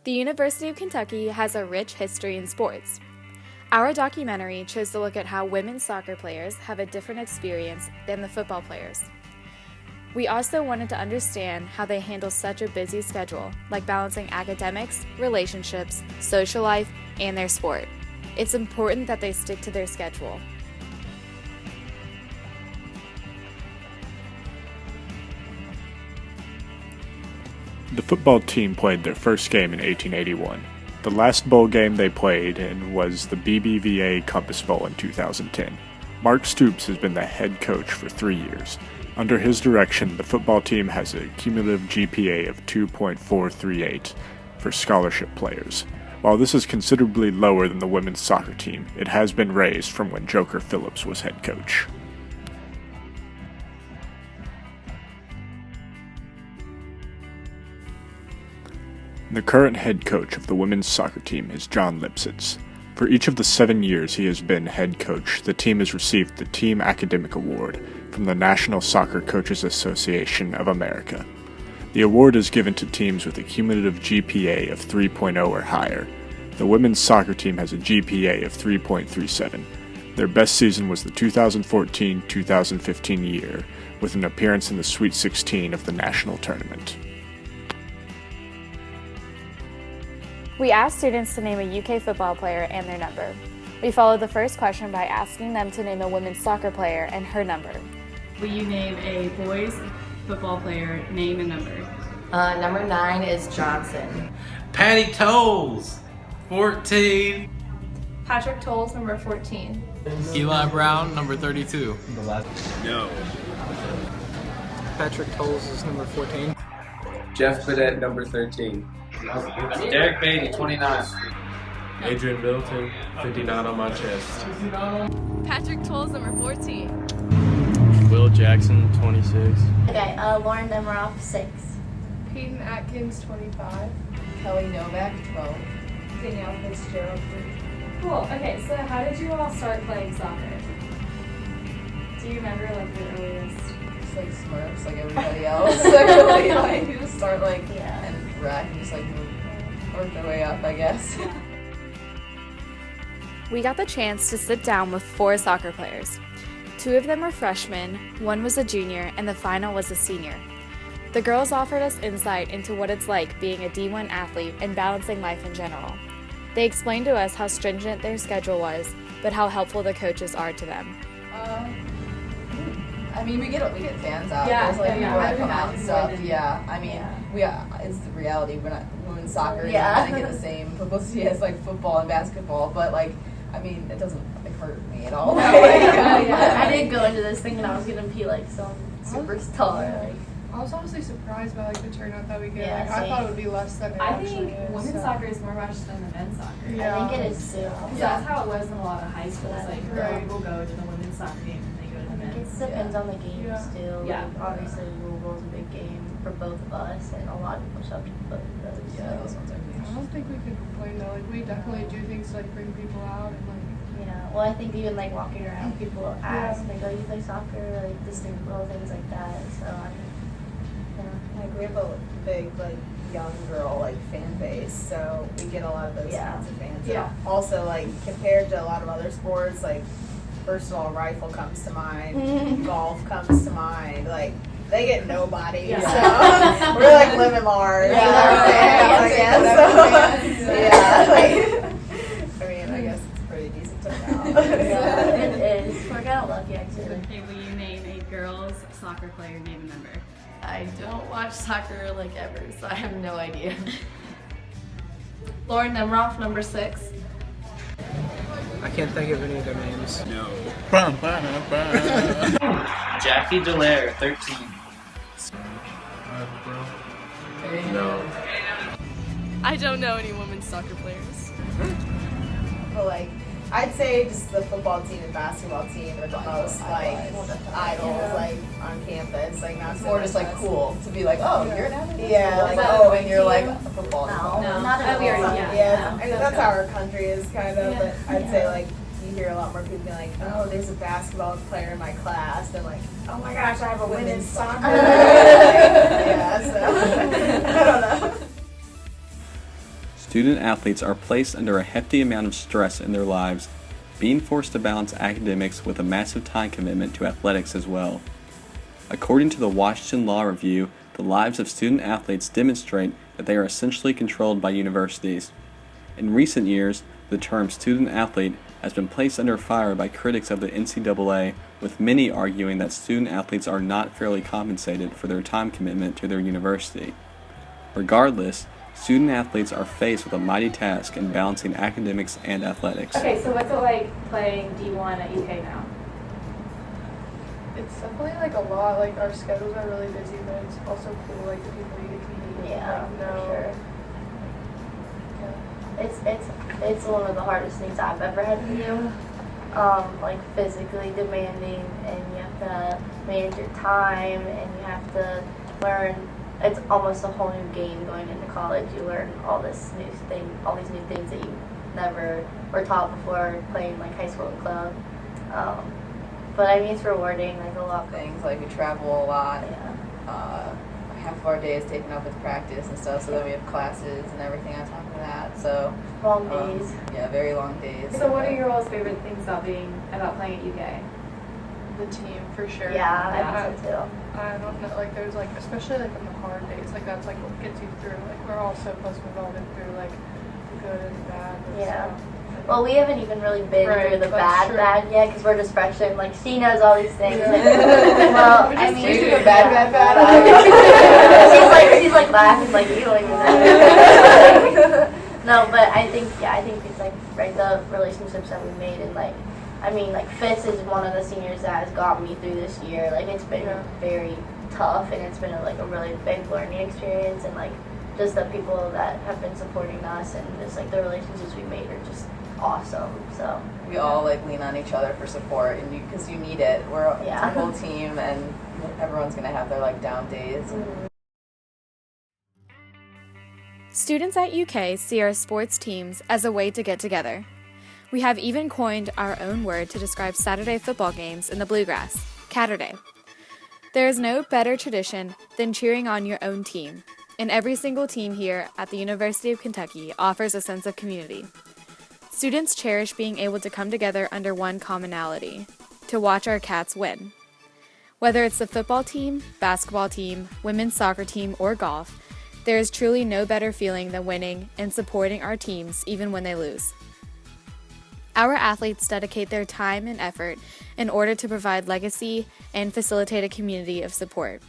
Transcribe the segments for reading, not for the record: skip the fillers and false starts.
The University of Kentucky has a rich history in sports. Our documentary chose to look at how women's soccer players have a different experience than the football players. We also wanted to understand how they handle such a busy schedule, like balancing academics, relationships, social life, and their sport. It's important that they stick to their schedule. The football team played their first game in 1881. The last bowl game they played in was the BBVA Compass Bowl in 2010. Mark Stoops has been the head coach for 3 years. Under his direction, the football team has a cumulative GPA of 2.438 for scholarship players. While this is considerably lower than the women's soccer team, it has been raised from when Joker Phillips was head coach. The current head coach of the women's soccer team is John Lipsitz. For each of the 7 years he has been head coach, the team has received the Team Academic Award from the National Soccer Coaches Association of America. The award is given to teams with a cumulative GPA of 3.0 or higher. The women's soccer team has a GPA of 3.37. Their best season was the 2014-2015 year, with an appearance in the Sweet 16 of the national tournament. We asked students to name a UK football player and their number. We followed the first question by asking them to name a women's soccer player and her number. Will you name a boys football player, name and number? Number 9 is Johnson. Patty Tolles, 14. Patrick Tolles, number 14. Eli Brown, number 32. No. Patrick Tolles is number 14. Jeff Bidette, number 13. Derek Beatty, 29. Adrian Middleton, 59 on my chest. Patrick Tolles, number 14. Will Jackson, 26. Okay, Lauren Nemiroff, 6. Peyton Atkins, 25. Kelly Novak, 12. Danielle Fitzgerald, 3. Cool. Okay, so how did you all start playing soccer? Do you remember like your earliest? Just like Smurfs, like everybody else. Really, like, you just start like and rack and just like work their way up, I guess. We got the chance to sit down with 4 soccer players. 2 of them were freshmen, 1 was a junior, and the final was a senior. The girls offered us insight into what it's like being a D1 athlete and balancing life in general. They explained to us how stringent their schedule was, but how helpful the coaches are to them. I mean, we get fans out. Yeah, There's like yeah, people yeah. that come out and stuff. Yeah, I mean, it's the reality. We're not women's soccer. Yeah, doesn't get the same publicity as like football and basketball, but like, I mean, it doesn't like hurt me at all. No, I did go into this thinking I was gonna be like some superstar. Like, I was honestly surprised by like the turnout that we get. Yeah, like, I thought it would be less than it I actually think is. women's soccer is more watched than the men's soccer. Yeah. I think it is too. Because that's how it was in a lot of high schools. Like, Right. people go to the women's soccer game and they go to the I think men's. it depends on the games too. Yeah. Like, obviously, Louisville's a big game for both of us, and a lot of people show up to both of those. Yeah, those ones are I don't think we could complain though. Like we definitely do things to like bring people out and like. Yeah, well, I think even like walking around, people ask, like, oh, you play soccer, like, just little things like that. So, I mean, Like we have a big like young girl like fan base, so we get a lot of those kinds of fans. Yeah. And also like compared to a lot of other sports, like first of all, rifle comes to mind, golf comes to mind, like. They get nobody, so we're like living large. Yeah. I mean, I guess it's pretty decent turnout. yeah, it is. We're kind of lucky, actually. Okay, will you name a girls soccer player, name and number? I don't watch soccer like ever, so I have no idea. Lauren Nemiroff, number 6. I can't think of any of their names. No. Jackie Delaire, 13. No. I don't know any women's soccer players. But like, I'd say just the football team and basketball team are the most like idols like on campus. Like not more just like cool to be like, oh, you're an athlete. Yeah, like and you're like a football. No, No. not at all. Yeah, I mean, that's how our country is kind of. But I'd say like you hear a lot more people be like, oh, there's a basketball player in my class. They're like, oh my gosh, I have a women's soccer. Yeah, so I don't know. student athletes are placed under a hefty amount of stress in their lives, being forced to balance academics with a massive time commitment to athletics as well. According to the Washington Law Review, the lives of student athletes demonstrate that they are essentially controlled by universities. In recent years, the term student athlete has been placed under fire by critics of the NCAA, with many arguing that student athletes are not fairly compensated for their time commitment to their university. Regardless, student athletes are faced with a mighty task in balancing academics and athletics. Okay, so what's it like playing D1 at UK now? It's definitely like a lot. Like our schedules are really busy, but it's also cool. Like the people you get to meet. Yeah, like, for sure. Yeah. It's one of the hardest things I've ever had to do. Like physically demanding, and you have to manage your time, and you have to learn. It's almost a whole new game going into college. You learn all these new things that you never were taught before playing like high school and club. But I mean, it's rewarding. There's a lot of Things like we travel a lot. Yeah. Half of our day is taken up with practice and stuff, so then we have classes and everything on top of that. So Long days. Yeah, very long days. So what are your all's favorite things about playing at UK? The team for sure. Yeah, I think so too. I don't know, like there's like, especially like on the hard days, like that's like what gets you through. Like we're all so close, we've all been through like the good and the bad. Yeah. So, Well, we haven't even really been Right, through the that's bad true. yet because we're just freshmen. Like, she knows all these things. Yeah. Well, I mean, She's doing bad. she's like laughing, like, you don't even know. No, but I think it's like, right, the relationships that we made, and like, I mean, like, Fitz is one of the seniors that has got me through this year. Like, it's been very tough, and it's been a really big learning experience, and like, just the people that have been supporting us, and just like the relationships we made are just awesome. So We all like lean on each other for support, and because you need it. It's a whole team, and everyone's gonna have their like down days. Mm-hmm. Students at UK see our sports teams as a way to get together. We have even coined our own word to describe Saturday football games in the Bluegrass, Catterday. There is no better tradition than cheering on your own team, and every single team here at the University of Kentucky offers a sense of community. Students cherish being able to come together under one commonality, to watch our Cats win. Whether it's the football team, basketball team, women's soccer team, or golf, there is truly no better feeling than winning and supporting our teams even when they lose. Our athletes dedicate their time and effort in order to provide legacy and facilitate a community of support.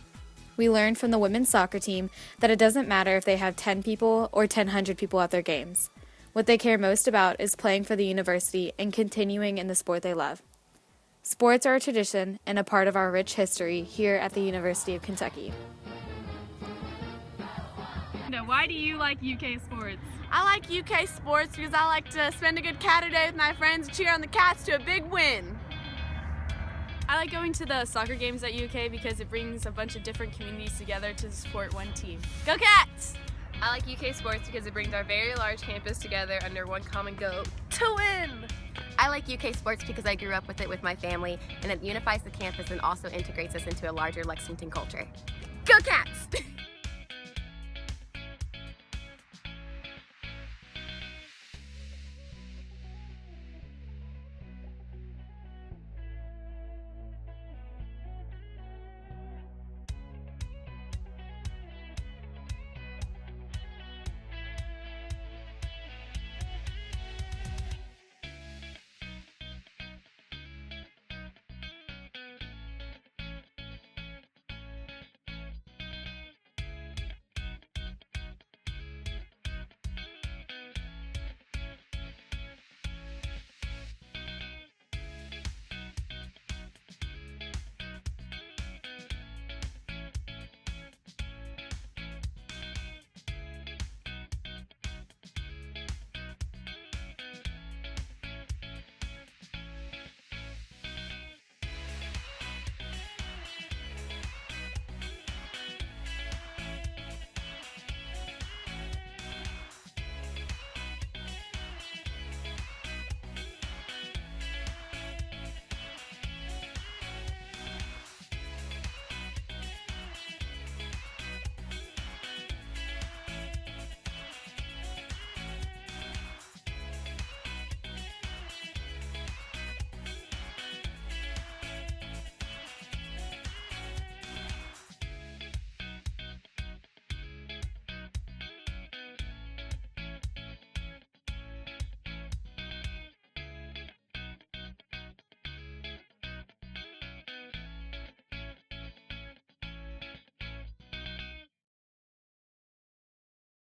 We learned from the women's soccer team that it doesn't matter if they have 10 people or 1,000 people at their games. What they care most about is playing for the university and continuing in the sport they love. Sports are a tradition and a part of our rich history here at the University of Kentucky. Why do you like UK sports? I like UK sports because I like to spend a good Catter Day with my friends and cheer on the Cats to a big win. I like going to the soccer games at UK because it brings a bunch of different communities together to support one team. Go Cats! I like UK sports because it brings our very large campus together under one common goal. To win! I like UK sports because I grew up with it with my family, and it unifies the campus and also integrates us into a larger Lexington culture. Go Cats!